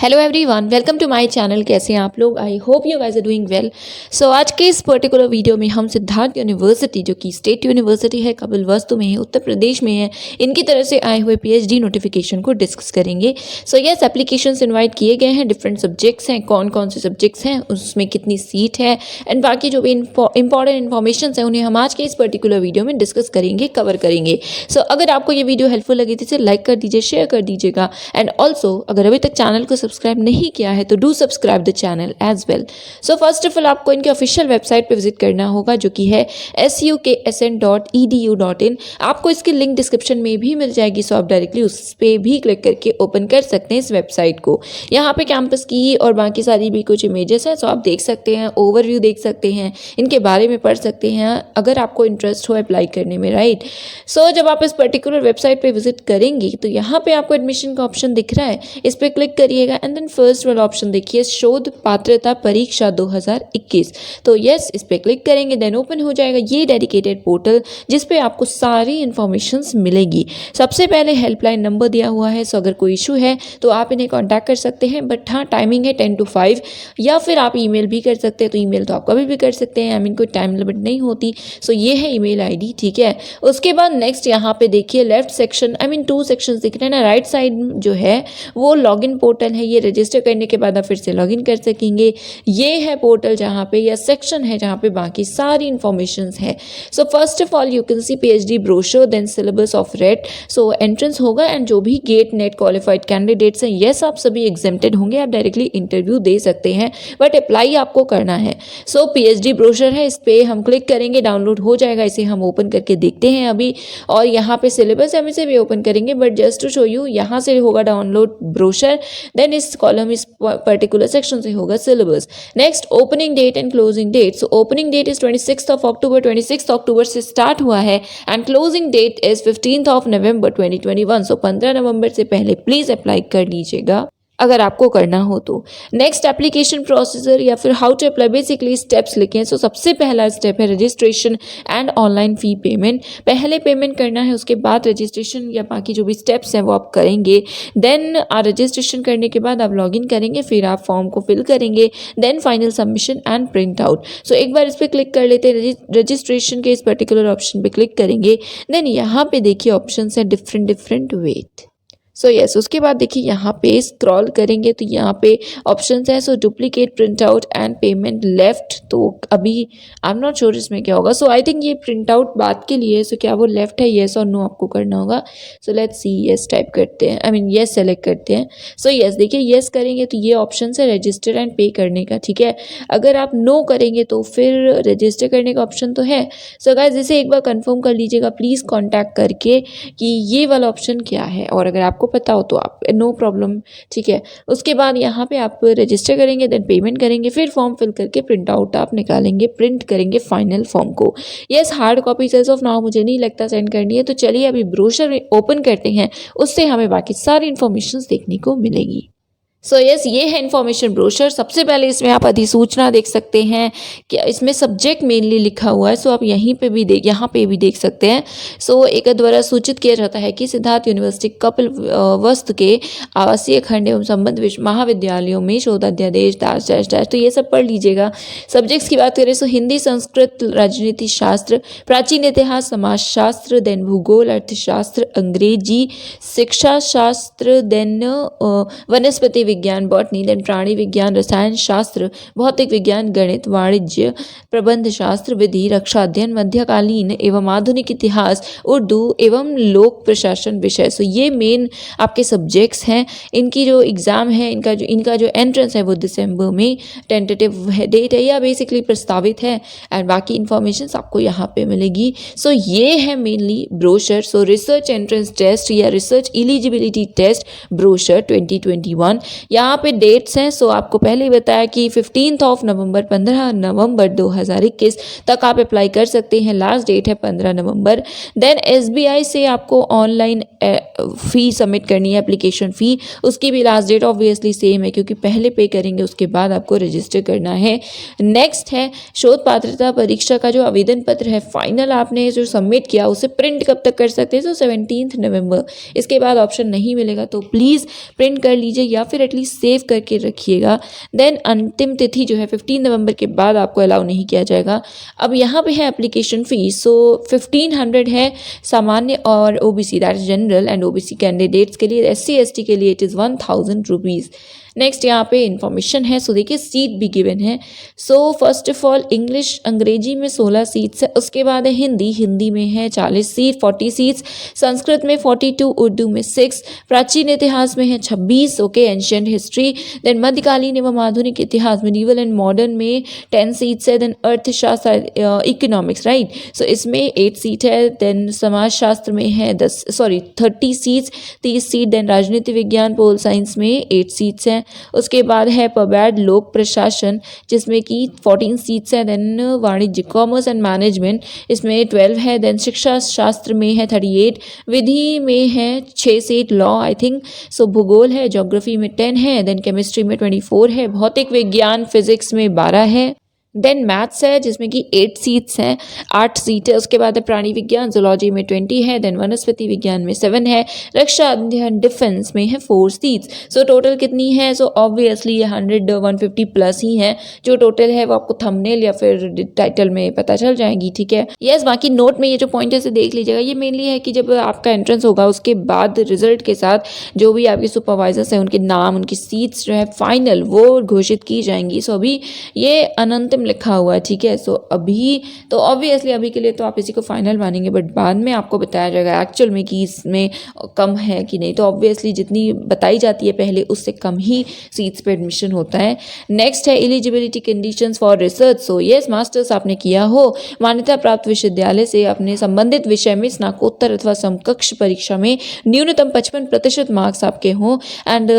Hello everyone, welcome to my channel. कैसे हैं आप लोग? I hope you guys are doing well. So आज के इस पर्टिकुलर वीडियो में हम सिद्धार्थ यूनिवर्सिटी, जो कि स्टेट यूनिवर्सिटी है, कपिलवस्तु में है, उत्तर प्रदेश में है, इनकी तरफ से आए हुए पीएचडी नोटिफिकेशन को डिस्कस करेंगे। सो यस, एप्लीकेशंस इनवाइट किए गए हैं, डिफरेंट सब्जेक्ट्स हैं, कौन कौन से सब्जेक्ट्स हैं, उसमें कितनी सीट है एंड बाकी जो भी इंपॉर्टेंट इन्फॉर्मेशन है उन्हें हम आज के इस पर्टिकुलर वीडियो में डिस्कस करेंगे, कवर करेंगे। सो अगर आपको ये वीडियो हेल्पफुल लगी तो इसे लाइक कर दीजिए, शेयर कर दीजिएगा एंड ऑल्सो अगर अभी तक चैनल को सब्सक्राइब नहीं किया है तो do subscribe the channel as well. So first of all आपको इनके ऑफिशियल वेबसाइट पे विजिट करना होगा, जो कि है sukSN.edu.in। आपको इसकी लिंक डिस्क्रिप्शन में भी मिल जाएगी, सो आप डायरेक्टली उस पर भी क्लिक करके ओपन कर सकते हैं इस वेबसाइट को। यहाँ पे कैंपस की और बाकी सारी भी कुछ इमेजेस हैं, सो आप देख सकते हैं, ओवरव्यू देख सकते हैं, इनके बारे में पढ़ सकते हैं अगर आपको इंटरेस्ट हो अप्लाई करने में, राइट। सो जब आप इस पर्टिकुलर वेबसाइट पे विजिट करेंगे तो यहाँ पे आपको एडमिशन का ऑप्शन दिख रहा है, इस पर क्लिक करिएगा एंड देन फर्स्ट वाला ऑप्शन देखिए, शोध पात्रता परीक्षा 2021। तो यस, इस पर क्लिक करेंगे, देन ओपन हो जाएगा ये डेडिकेटेड पोर्टल जिस पे आपको सारी इंफॉर्मेशंस मिलेगी। सबसे पहले हेल्पलाइन नंबर दिया हुआ है, सो अगर कोई इशू है तो आप इन्हें कॉन्टैक्ट कर सकते हैं, बट हाँ टाइमिंग है 10 to 5, या फिर आप ईमेल भी कर सकते हैं। तो ईमेल तो आप कभी भी कर सकते हैं, आई मीन कोई टाइम लिमिट नहीं होती। सो ये है ईमेल आईडी, ठीक है। उसके बाद नेक्स्ट यहाँ पे देखिए left section, I mean 2 sections दिख रहे हैं ना, राइट साइड जो है वो लॉगिन पोर्टल है, ये रजिस्टर करने के बाद आप फिर से लॉगिन कर सकेंगे। ये है पोर्टल जहाँ पे, या सेक्शन है जहाँ पे बाकी सारी इंफॉर्मेशंस है। So first of all you can see PhD brochure, then syllabus of RET. So entrance होगा एंड जो भी गेट नेट क्वालिफाइड कैंडिडेट्स हैं, यस आप सभी एग्जेम्प्टेड होंगे, आप डायरेक्टली इंटरव्यू दे सकते हैं, बट अप्लाई आपको करना है। सो पीएचडी ब्रोशर है, इस पर हम क्लिक करेंगे, डाउनलोड हो जाएगा, इसे हम ओपन करके देखते हैं अभी। और यहाँ पे सिलेबस हम इसे भी ओपन करेंगे, but just to show you यहाँ से होगा डाउनलोड ब्रोशर, देन इस कॉलम इस पर्टिकुलर सेक्शन से होगा syllabus. Next opening date and closing date. So opening date is 26 October, 26 October से स्टार्ट हुआ है and closing date is 15 November 2021। So 15 November से पहले प्लीज अप्लाई कर लीजिएगा अगर आपको करना हो तो। नेक्स्ट एप्लीकेशन प्रोसीजर या फिर how to apply, basically steps लिखे हैं। सो सबसे पहला स्टेप है registration and online fee payment. पहले पेमेंट करना है, उसके बाद रजिस्ट्रेशन या बाकी जो भी स्टेप्स हैं वो आप करेंगे। देन रजिस्ट्रेशन करने के बाद आप लॉगिन करेंगे, फिर आप फॉर्म को फिल करेंगे, then final submission and print out. So एक बार इस पर क्लिक कर लेते हैं, रजिस्ट्रेशन के इस पर्टिकुलर ऑप्शन पे क्लिक करेंगे, देन यहाँ पे देखिए ऑप्शन है डिफरेंट वेट। सो यस, उसके बाद देखिए यहाँ पे स्क्रॉल करेंगे तो यहाँ पे ऑप्शंस है, so duplicate print out and payment left. तो अभी आई एम नॉट श्योर इसमें क्या होगा। सो आई थिंक ये प्रिंट आउट बात के लिए, सो क्या वो लेफ्ट है, येस और नो आपको करना होगा। So let's see, yes type करते हैं, आई मीन येस सेलेक्ट करते हैं। सो येस देखिए, येस करेंगे तो ये ऑप्शन है रजिस्टर एंड पे करने का, ठीक है। अगर आप नो करेंगे तो फिर रजिस्टर करने का ऑप्शन तो है। सो गाइस इसे एक बार कंफर्म कर लीजिएगा प्लीज़ कॉन्टैक्ट करके कि ये वाला ऑप्शन क्या है, और अगर आपको पता हो तो आप नो प्रॉब्लम, ठीक है। उसके बाद यहाँ पे आप रजिस्टर करेंगे, देन पेमेंट करेंगे, फिर फॉर्म फिल करके प्रिंट आउट आप निकालेंगे, प्रिंट करेंगे फाइनल फॉर्म को। Yes, hard copy as of now मुझे नहीं लगता सेंड करनी है। तो चलिए अभी ब्रोशर ओपन करते हैं, उससे हमें बाकी सारी इंफॉर्मेशन देखने को मिलेगी। सो यस, ये है इन्फॉर्मेशन ब्रोशर। सबसे पहले इसमें आप अधिसूचना देख सकते हैं कि इसमें सब्जेक्ट मेनली लिखा हुआ है, सो आप यहाँ पे भी देख सकते हैं। सो एक द्वारा सूचित किया जाता है कि सिद्धार्थ यूनिवर्सिटी कपिलवस्तु के आवासीय खंड एवं संबद्ध महाविद्यालयों में शोधाध्यादेश दास डैश डैश, तो ये सब पढ़ लीजिएगा। सब्जेक्ट्स की बात करें तो हिंदी, संस्कृत, राजनीति शास्त्र, प्राचीन इतिहास, समाज शास्त्र, देन भूगोल, अर्थशास्त्र, अंग्रेजी, शिक्षा शास्त्र, देन वनस्पति विज्ञान, बॉटनी, देन प्राणी विज्ञान, रसायन शास्त्र, भौतिक विज्ञान, गणित, वाणिज्य, प्रबंध शास्त्र, विधि, रक्षा अध्ययन, मध्यकालीन एवं आधुनिक इतिहास, उर्दू एवं लोक प्रशासन विषय। सो ये मेन आपके सब्जेक्ट्स हैं। इनकी जो एग्ज़ाम है, इनका जो एंट्रेंस है वो दिसंबर में टेंटेटिव डेट है या बेसिकली प्रस्तावित है, एंड बाकी इंफॉर्मेशन आपको यहाँ पे मिलेगी। सो ये है mainly brochure. So research entrance test या रिसर्च एलिजिबिलिटी टेस्ट ब्रोशर 2021, यहाँ पे डेट्स हैं। सो आपको पहले ही बताया कि 15 नवंबर 15 नवंबर 2021 तक आप अप्लाई कर सकते हैं, लास्ट डेट है 15 नवंबर। देन एसबीआई से आपको ऑनलाइन फ़ी सबमिट करनी है, एप्लीकेशन फ़ी, उसकी भी लास्ट डेट ऑब्वियसली सेम है क्योंकि पहले पे करेंगे उसके बाद आपको रजिस्टर करना है। नेक्स्ट है शोध पात्रता परीक्षा का जो आवेदन पत्र है फाइनल आपने जो सबमिट किया उसे प्रिंट कब तक कर सकते हैं, तो 17 नवंबर। इसके बाद ऑप्शन नहीं मिलेगा तो प्लीज़ प्रिंट कर लीजिए या फिर एटलीस्ट सेव करके रखिएगा। देन अंतिम तिथि जो है 15 नवंबर के बाद आपको अलाउ नहीं किया जाएगा। अब यहाँ पे है एप्लीकेशन फ़ीस, सो 1500 है सामान्य और OBC that is general and OBC candidates के लिए। एससी एसटी के लिए इट इज़ 1000 रुपीज़। नेक्स्ट यहाँ पे इन्फॉर्मेशन है, सो देखिए सीट भी गिवन है। So first of all English अंग्रेजी में 16 सीट्स है, उसके बाद है हिंदी में है 40 सीट 40 सीट्स, संस्कृत में 42, उर्दू में 6, प्राचीन इतिहास में है 26, ओके, एंशियंट हिस्ट्री, देन मध्यकालीन एवं आधुनिक इतिहास मिडीवल एंड मॉडर्न में 10 सीट्स है, देन अर्थशास्त्र इकोनॉमिक्स, राइट, सो इसमें 8 सीट है, देन समाजशास्त्र में है 30 सीट्स 30 सीट, देन राजनीति विज्ञान पोल साइंस में 8 सीट्स हैं। उसके बाद है पबैड लोक प्रशासन जिसमें कि 14 सीट्स हैं, देन वाणिज्य कॉमर्स एंड मैनेजमेंट इसमें 12 है, देन शिक्षा शास्त्र में है 38, विधि में है 6 सीट, लॉ आई थिंक, सो भूगोल है, ज्योग्राफी में 10 है, देन केमिस्ट्री में 24 है, भौतिक विज्ञान फिजिक्स में 12 है, देन मैथ्स है जिसमें कि 8 सीट्स हैं 8 सीट है, उसके बाद है प्राणी विज्ञान जूलॉजी में 20 है, देन वनस्पति विज्ञान में 7 है, रक्षा अध्ययन डिफेंस में है 4 सीट्स। सो टोटल कितनी है, सो ऑब्वियसली ये 150 प्लस ही है, जो टोटल है वो आपको थंबनेल या फिर टाइटल में पता चल जाएगी, ठीक है। यस, बाकी नोट में ये जो पॉइंट है इसे देख लीजिएगा, ये मेनली है कि जब आपका एंट्रेंस होगा उसके बाद रिजल्ट के साथ जो भी आपके सुपरवाइजर्स हैं उनके नाम उनकी सीट्स जो है फाइनल वो घोषित की जाएंगी। सो अभी ये अनंतिम लिखा हुआ है, ठीक है। सो अभी तो ऑब्वियसली अभी के लिए तो आप इसी को फाइनल मानेंगे, बट बाद में आपको बताया जाएगा एक्चुअल में कि इसमें कम है कि नहीं। तो ऑब्वियसली जितनी बताई जाती है पहले उससे कम ही सीट्स पे एडमिशन होता है। नेक्स्ट है eligibility conditions for research. So yes, masters आपने किया हो, मान्यता प्राप्त विश्वविद्यालय से अपने संबंधित विषय में स्नातकोत्तर अथवा समकक्ष परीक्षा में न्यूनतम 55% मार्क्स आपके हों, एंड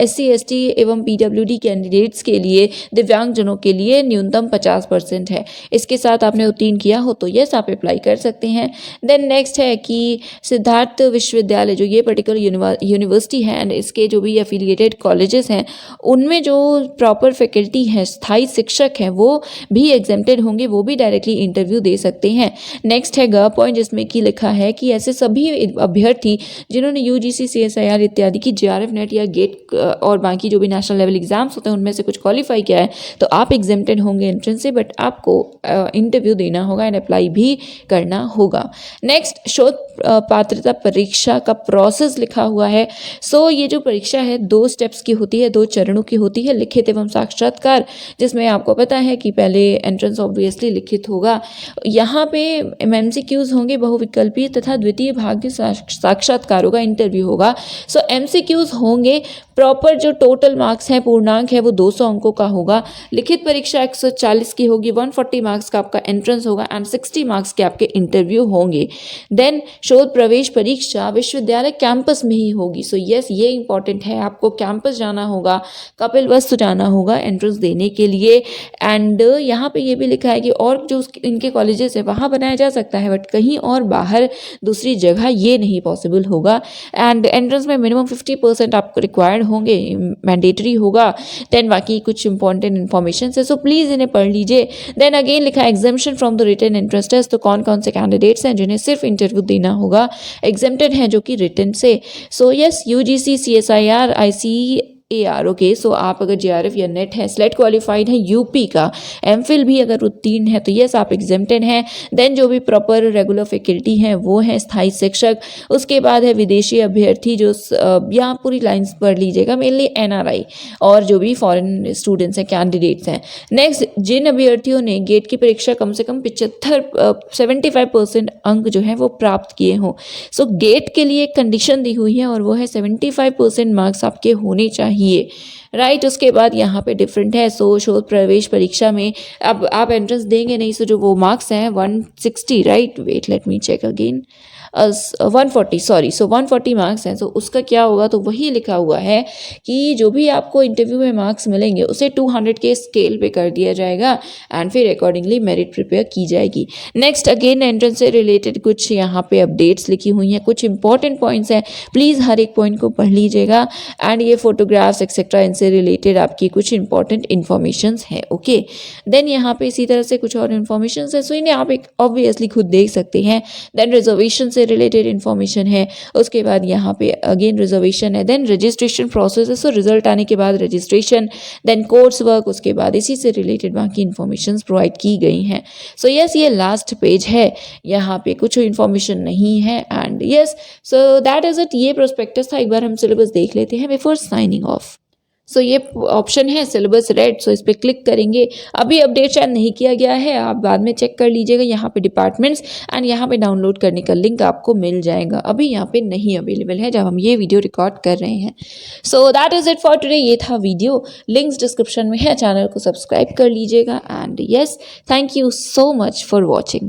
SC ST एवं PWD कैंडिडेट्स के लिए दिव्यांगजनों के लिए न्यूनतम 50% है। इसके साथ आपने उत्तीर्ण किया हो तो यस आप अप्लाई कर सकते हैं। देन नेक्स्ट है कि सिद्धार्थ विश्वविद्यालय जो ये पर्टिकुलर यूनिवर्सिटी है एंड इसके जो भी एफिलिएटेड कॉलेजेस हैं उनमें जो प्रॉपर फैकल्टी है स्थायी शिक्षक हैं वो भी एग्जेम्प्टेड होंगे, वो भी डायरेक्टली इंटरव्यू दे सकते हैं। नेक्स्ट है ग पॉइंट जिसमें कि लिखा है कि ऐसे सभी अभ्यर्थी जिन्होंने UGC CSIR इत्यादि की JRF नेट या गेट और बाकी जो भी नेशनल लेवल एग्जाम्स होते हैं उनमें से कुछ क्वालिफाई किया है तो आप एग्जेम्प्टेड होंगे एंट्रेंस से, बट आपको इंटरव्यू देना होगा एंड अप्लाई भी करना होगा। नेक्स्ट शोध पात्रता परीक्षा का प्रोसेस लिखा हुआ है। सो ये जो परीक्षा है 2 स्टेप्स की होती है, 2 चरणों की होती है, लिखित एवं साक्षात्कार, जिसमें आपको पता है कि पहले एंट्रेंस ऑब्वियसली लिखित होगा, यहाँ पे MCQs होंगे बहुविकल्पीय तथा द्वितीय भाग के साक्षात्कारों का इंटरव्यू होगा। सो MCQs होंगे, प्रॉपर जो टोटल मार्क्स हैं पूर्णांक है वो 200 अंकों का होगा, लिखित परीक्षा 140 की होगी, 140 मार्क्स का आपका एंट्रेंस होगा एंड 60 मार्क्स के आपके इंटरव्यू होंगे। देन शोध प्रवेश परीक्षा विश्वविद्यालय कैंपस में ही होगी। सो यस, ये इंपॉर्टेंट है, आपको कैंपस जाना होगा, कपिलवस्तु जाना होगा एंट्रेंस देने के लिए। एंड यहाँ पे ये भी लिखा है कि और जो इनके कॉलेजेस है वहाँ बनाया जा सकता है, बट कहीं और बाहर दूसरी जगह ये नहीं पॉसिबल होगा। एंड एंट्रेंस में मिनिमम 50% आपको रिक्वायर्ड होंगे, मैंडेटरी होगा। देन बाकी कुछ इंपॉर्टेंट इन्फॉर्मेशन है, सो प्लीज़ इन्हें पढ़ लीजिए। देन अगेन लिखा है examination from the written entrance test, तो कौन कौन से कैंडिडेट्स हैं जिन्हें सिर्फ इंटरव्यू देना होगा, एग्जेम्प्टेड हैं जो कि रिटन से। So yes, UGC CSIR ICAR, okay. So आप अगर JRF या नेट है, स्लेट क्वालिफाइड है UP का, MPhil भी अगर उत्तीर्ण है तो यस आप एग्जेम्प्टेड हैं। देन जो भी प्रॉपर रेगुलर फैकल्टी हैं वो है स्थायी शिक्षक। उसके बाद है विदेशी अभ्यर्थी, जो यहाँ पूरी लाइन्स पढ़ लीजिएगा, मेनली NRI और जो भी फॉरेन स्टूडेंट्स हैं कैंडिडेट्स हैं। नेक्स्ट, जिन अभ्यर्थियों ने गेट की परीक्षा कम से कम 75% अंक जो है वो प्राप्त किए हों। सो गेट के लिए एक कंडीशन दी हुई है और वो है 75% मार्क्स आपके होने चाहिए, राइट। उसके बाद यहाँ पे डिफरेंट है। सो शोध प्रवेश परीक्षा में अब आप एंट्रेंस देंगे नहीं, सो जो वो मार्क्स हैं 160, right, wait let me check again, 140 sorry, so 140 marks हैं। सो उसका क्या होगा, तो वही लिखा हुआ है कि जो भी आपको इंटरव्यू में मार्क्स मिलेंगे उसे 200 के स्केल पे कर दिया जाएगा एंड फिर अकॉर्डिंगली मेरिट प्रिपेयर की जाएगी। नेक्स्ट अगेन एंट्रेंस से रिलेटेड कुछ यहाँ पे अपडेट्स लिखी हुई हैं, कुछ इंपॉर्टेंट पॉइंट्स हैं, प्लीज़ हर एक पॉइंट को पढ़ लीजिएगा। एंड ये फोटोग्राफ्स एक्सेट्रा इनसे रिलेटेड आपकी कुछ इंपॉर्टेंट इन्फॉर्मेशंस है, ओके। देन यहाँ पे इसी तरह से कुछ और इन्फॉर्मेशन है, सो इन्हें आप एक ऑब्वियसली खुद देख सकते हैं। देन रिजर्वेशन से से रिलेटेड इन्फॉर्मेशन है। उसके बाद यहाँ पे अगेन रिजर्वेशन है, देन रजिस्ट्रेशन प्रोसेस है, सो रिजल्ट आने के बाद रजिस्ट्रेशन, देन कोर्स वर्क, उसके बाद इसी से रिलेटेड बाकी इन्फॉर्मेशन प्रोवाइड की गई हैं। सो यस, ये लास्ट पेज है, यहाँ पे कुछ इन्फॉर्मेशन नहीं है। And yes, so that is it. ये प्रोस्पेक्टस था, एक बार हम सिलेबस देख लेते हैं बिफोर साइनिंग ऑफ। सो ये ऑप्शन है सिलेबस रेड, सो इस पर क्लिक करेंगे। अभी अपडेट शायद नहीं किया गया है, आप बाद में चेक कर लीजिएगा। यहाँ पे डिपार्टमेंट्स एंड यहाँ पे डाउनलोड करने का लिंक आपको मिल जाएगा। अभी यहाँ पे नहीं अवेलेबल है जब हम ये वीडियो रिकॉर्ड कर रहे हैं। So that is it for today. ये था वीडियो, लिंक्स डिस्क्रिप्शन में है, चैनल को सब्सक्राइब कर लीजिएगा। And yes, thank you so much for watching.